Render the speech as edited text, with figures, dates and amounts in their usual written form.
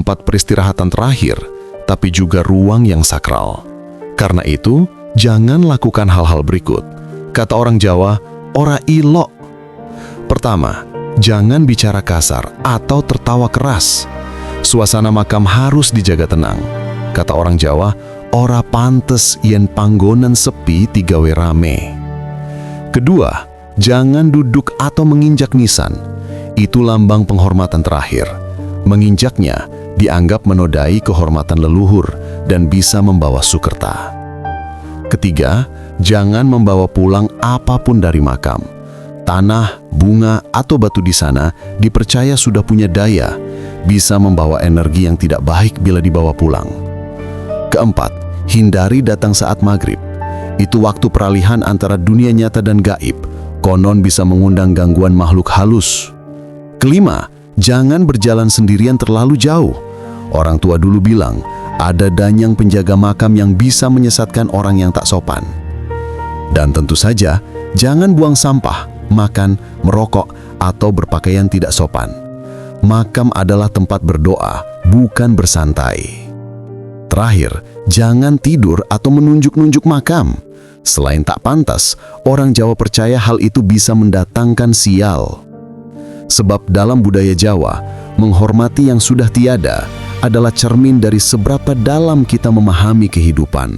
tempat peristirahatan terakhir, tapi juga ruang yang sakral. Karena itu, jangan lakukan hal-hal berikut. Kata orang Jawa, ora ilok. Pertama, jangan bicara kasar atau tertawa keras. Suasana makam harus dijaga tenang. Kata orang Jawa, ora pantes yen panggonan sepi tigawe rame. Kedua, jangan duduk atau menginjak nisan. Itu lambang penghormatan terakhir. Menginjaknya dianggap menodai kehormatan leluhur dan bisa membawa sukerta. Ketiga, jangan membawa pulang apapun dari makam. Tanah, bunga, atau batu di sana dipercaya sudah punya daya, bisa membawa energi yang tidak baik bila dibawa pulang. Keempat, hindari datang saat maghrib. Itu waktu peralihan antara dunia nyata dan gaib. Konon bisa mengundang gangguan makhluk halus. Kelima, jangan berjalan sendirian terlalu jauh. Orang tua dulu bilang, ada danyang penjaga makam yang bisa menyesatkan orang yang tak sopan. Dan tentu saja, jangan buang sampah, makan, merokok, atau berpakaian tidak sopan. Makam adalah tempat berdoa, bukan bersantai. Terakhir, jangan tidur atau menunjuk-nunjuk makam. Selain tak pantas, orang Jawa percaya hal itu bisa mendatangkan sial. Sebab dalam budaya Jawa, menghormati yang sudah tiada adalah cermin dari seberapa dalam kita memahami kehidupan.